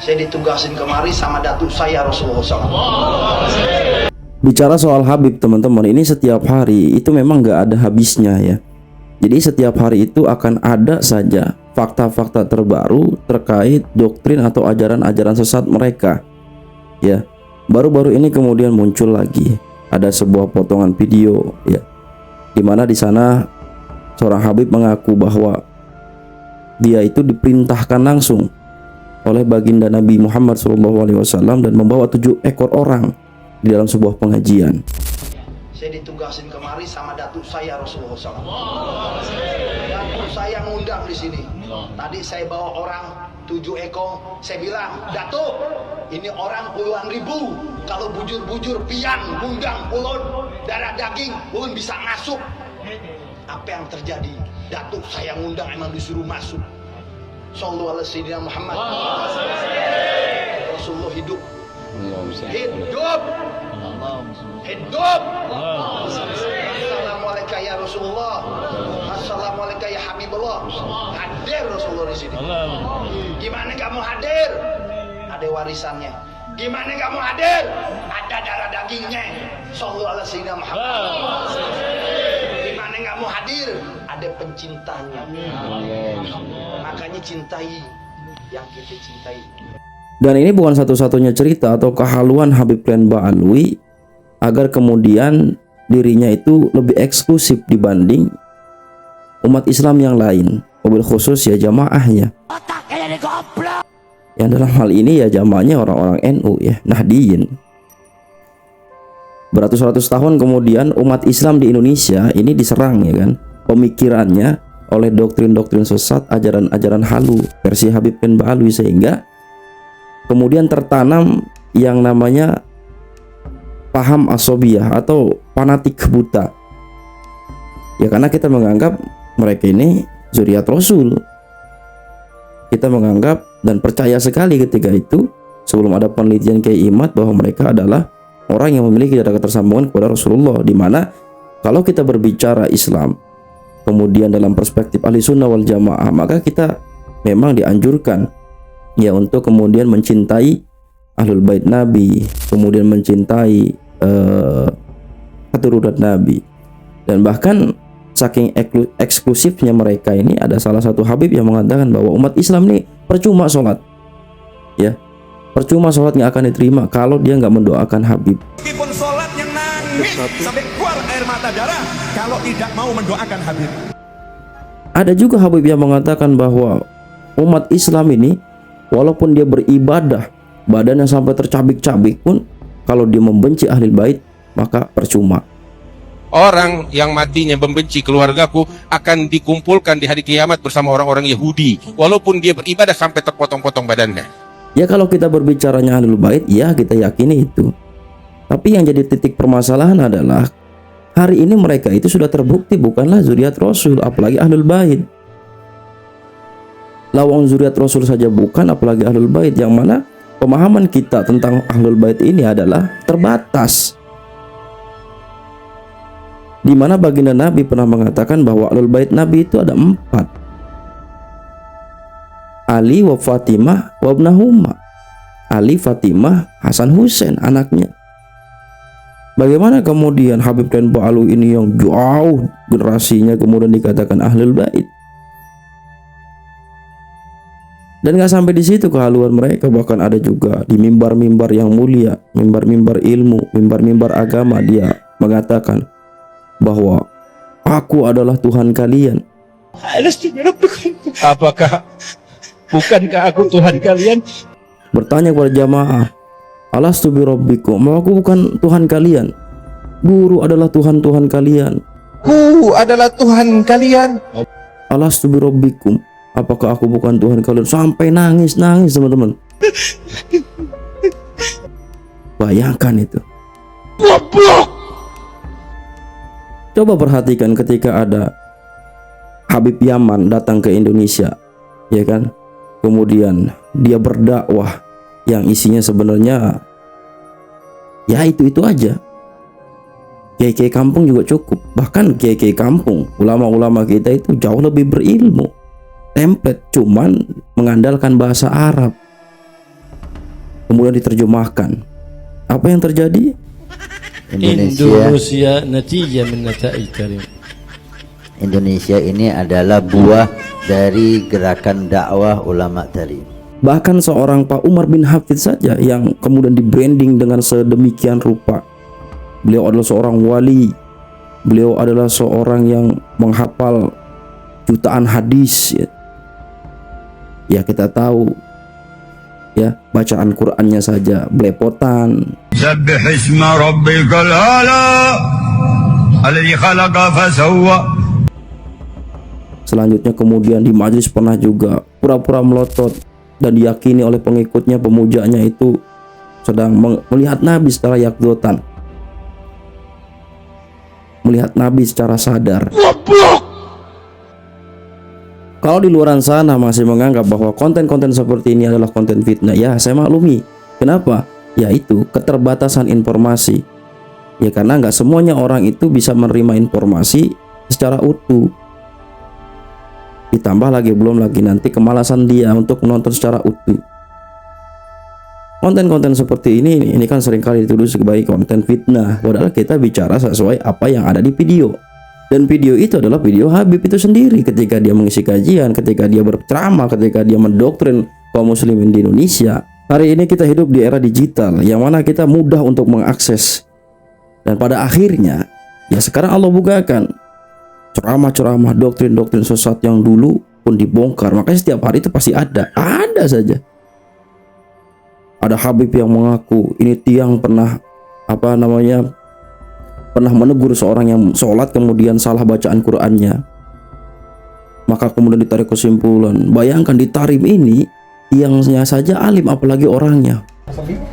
Saya ditugasin kemari sama datuk saya Rasulullah SAW. Bicara soal Habib teman-teman, ini setiap hari itu memang nggak ada habisnya ya. Jadi setiap hari itu akan ada saja fakta-fakta terbaru terkait doktrin atau ajaran-ajaran sesat mereka. Ya, baru-baru ini kemudian muncul lagi ada sebuah potongan video ya, dimana di sana seorang Habib mengaku bahwa dia itu diperintahkan langsung oleh baginda Nabi Muhammad SAW dan membawa 7 ekor orang di dalam sebuah pengajian. Saya ditugasin kemari sama datuk saya Rasulullah SAW. Datuk saya ngundang di sini. Tadi saya bawa orang 7 ekor. Saya bilang, Datuk, ini orang puluhan ribu. Kalau bujur-bujur pian, ngundang ulun, darah daging, ulun bisa masuk. Apa yang terjadi? Datuk saya ngundang emang disuruh masuk. Sallu ala Sayyidina Muhammad. Rasulullah hidup. Hidup. Hidup. Assalamualaikum ya Rasulullah. Assalamualaikum ya Habibullah. Hadir Rasulullah di sini. Gimana kamu hadir? Ada warisannya. Gimana kamu hadir? Ada darah dagingnya. Sallu ala Sayyidina Muhammad. Gimana kamu hadir? Ada pencintanya. Makanya cintai yang kita cintai. Dan ini bukan satu-satunya cerita atau kehaluan Habib Kiai Ba'alwi agar kemudian dirinya itu lebih eksklusif dibanding umat Islam yang lain, mobil khusus ya jamaahnya. Yang dalam hal ini ya jamaahnya orang-orang NU ya, Nahdiyin. Beratus-ratus tahun kemudian umat Islam di Indonesia ini diserang ya kan, pemikirannya oleh doktrin-doktrin sesat, ajaran-ajaran halu versi Habib Kiai Ba'alwi, sehingga kemudian tertanam yang namanya paham asobiyah atau fanatik buta. Ya karena kita menganggap mereka ini zuriat Rasul. Kita menganggap dan percaya sekali ketika itu sebelum ada penelitian Kiai Imad bahwa mereka adalah orang yang memiliki darah ketersambungan kepada Rasulullah, di mana kalau kita berbicara Islam kemudian dalam perspektif ahli sunnah wal jamaah, maka kita memang dianjurkan ya untuk kemudian mencintai ahlul bait Nabi, kemudian mencintai keturunan Nabi. Dan bahkan saking eksklusifnya mereka ini, ada salah satu Habib yang mengatakan bahwa umat Islam ini percuma sholat ya, percuma sholat nggak akan diterima kalau dia nggak mendoakan Habib. Meskipun sholat yang nangis sampai keluar air mata darah kalau tidak mau mendoakan Habib. Ada juga Habib yang mengatakan bahwa umat Islam ini walaupun dia beribadah badannya sampai tercabik-cabik pun, kalau dia membenci ahli bait maka percuma. Orang yang matinya membenci keluargaku akan dikumpulkan di hari kiamat bersama orang-orang Yahudi, walaupun dia beribadah sampai terpotong-potong badannya. Ya kalau kita berbicaranya ahlul bait, ya kita yakini itu. Tapi yang jadi titik permasalahan adalah hari ini mereka itu sudah terbukti bukanlah zuriat Rasul, apalagi ahlul bait. Lawang zuriat Rasul saja bukan, apalagi ahlul bait, yang mana pemahaman kita tentang ahlul bait ini adalah terbatas. Di mana baginda Nabi pernah mengatakan bahwa ahlul bait Nabi itu ada 4. Ali wa Fatimah wa ibnahuma. Ali, Fatimah, Hasan, Husain anaknya. Bagaimana kemudian Habib Kiai Ba'alwi ini yang jauh generasinya kemudian dikatakan ahlul bait? Dan nggak sampai di situ kehaluan mereka, bahkan ada juga di mimbar-mimbar yang mulia, mimbar-mimbar ilmu, mimbar-mimbar agama, dia mengatakan bahwa aku adalah Tuhan kalian. Apakah bukankah aku Tuhan kalian? Bertanya kepada jamaah, alastu bi rabbikum, aku bukan Tuhan kalian? Guru adalah Tuhan kalian. Ku adalah Tuhan kalian. Alastu bi rabbikum, apakah aku bukan Tuhan kalian? Sampai nangis teman-teman. Bayangkan itu. Goblok. Coba perhatikan ketika ada Habib Yaman datang ke Indonesia, ya kan? Kemudian dia berdakwah yang isinya sebenarnya ya itu aja. Kiai-kiai kampung juga cukup. Bahkan kiai-kiai kampung, ulama-ulama kita itu jauh lebih berilmu. Template cuman mengandalkan bahasa Arab. kemudian diterjemahkan. Apa yang terjadi? Indonesia natijah min nataij karim. Indonesia ini adalah buah dari gerakan dakwah ulama tarim. Bahkan seorang Pak Umar bin Hafid saja yang kemudian di-branding dengan sedemikian rupa. Beliau adalah seorang wali. Beliau adalah seorang yang menghafal jutaan hadis. Ya kita tahu, ya bacaan Qur'annya saja belepotan. Sabbih isma rabbikal a'la alladzi khalaqa fasawwa. Selanjutnya kemudian di majelis pernah juga pura-pura melotot dan diyakini oleh pengikutnya, pemujanya itu sedang melihat Nabi secara yakdotan, melihat Nabi secara sadar. Kalau di luar sana masih menganggap bahwa konten-konten seperti ini adalah konten fitnah, ya saya maklumi. Kenapa? Yaitu keterbatasan informasi. Ya karena nggak semuanya orang itu bisa menerima informasi secara utuh. Ditambah lagi belum lagi nanti kemalasan dia untuk menonton secara utuh. Konten-konten seperti ini kan seringkali dituduh sebagai konten fitnah, padahal kita bicara sesuai apa yang ada di video. Dan video itu adalah video Habib itu sendiri ketika dia mengisi kajian, ketika dia berceramah, ketika dia mendoktrin kaum muslimin di Indonesia. Hari ini kita hidup di era digital yang mana kita mudah untuk mengakses. Dan pada akhirnya ya sekarang Allah bukakan ceramah-ceramah, doktrin-doktrin sesat yang dulu pun dibongkar. Makanya setiap hari itu pasti ada saja. Ada Habib yang mengaku ini tiang pernah pernah menegur seorang yang sholat kemudian salah bacaan Qur'annya. Maka kemudian ditarik kesimpulan, bayangkan di Tarim ini tiangnya saja alim apalagi orangnya.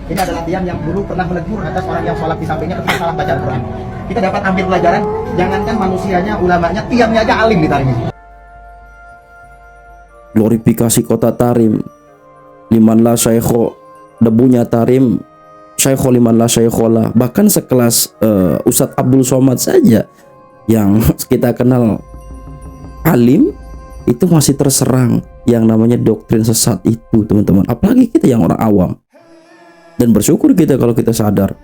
Ini adalah tiang yang dulu pernah menegur atas orang yang sholat di sampingnya ketika salah baca Al-Quran. Kita dapat ambil pelajaran, jangankan manusianya, ulamanya, tiangnya aja alim di Tarim ini. Glorifikasi kota Tarim, liman la syaikho, debunya Tarim, syaikho liman la syaikhola. Bahkan sekelas Ustadz Abdul Somad saja yang kita kenal alim itu masih terserang yang namanya doktrin sesat itu, teman-teman. Apalagi kita yang orang awam. Dan bersyukur kita kalau kita sadar.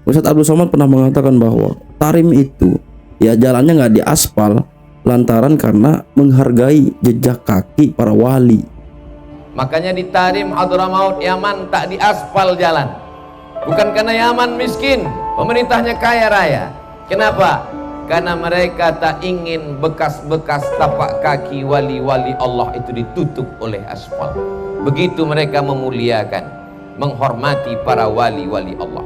Ustadz Abdul Somad pernah mengatakan bahwa Tarim itu ya jalannya nggak diaspal lantaran karena menghargai jejak kaki para wali. Makanya di Tarim Hadramaut Yaman tak diaspal jalan. Bukan karena Yaman miskin, pemerintahnya kaya raya. Kenapa? Karena mereka tak ingin bekas-bekas tapak kaki wali-wali Allah itu ditutup oleh aspal. Begitu mereka memuliakan, menghormati para wali-wali Allah.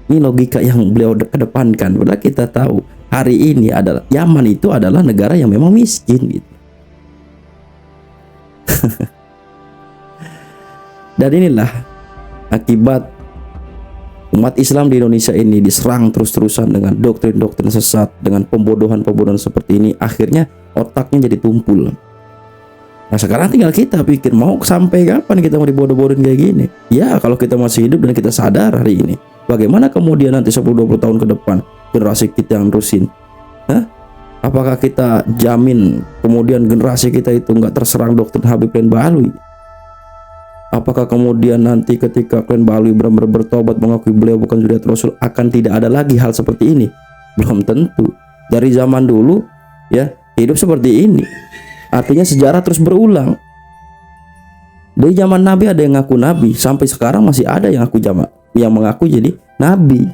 Ini logika yang beliau kedepankan. Padahal kita tahu hari ini adalah Yaman itu adalah negara yang memang miskin gitu. Dan inilah akibat umat Islam di Indonesia ini diserang terus-terusan dengan doktrin-doktrin sesat, dengan pembodohan-pembodohan seperti ini. Akhirnya otaknya jadi tumpul. Nah sekarang tinggal kita pikir mau sampai kapan kita mau dibodoh-bodohin kayak gini. Ya kalau kita masih hidup dan kita sadar hari ini, bagaimana kemudian nanti 10-20 tahun ke depan generasi kita yang nerusin? Apakah kita jamin kemudian generasi kita itu nggak terserang doktrin Habib Klien Ba'alwi? Apakah kemudian nanti ketika Klien Ba'alwi benar-benar bertobat mengakui beliau bukan zuriat Rasul akan tidak ada lagi hal seperti ini? Belum tentu. Dari zaman dulu ya hidup seperti ini. Artinya sejarah terus berulang. Dari zaman Nabi ada yang ngaku Nabi, sampai sekarang masih ada yang mengaku jadi Nabi.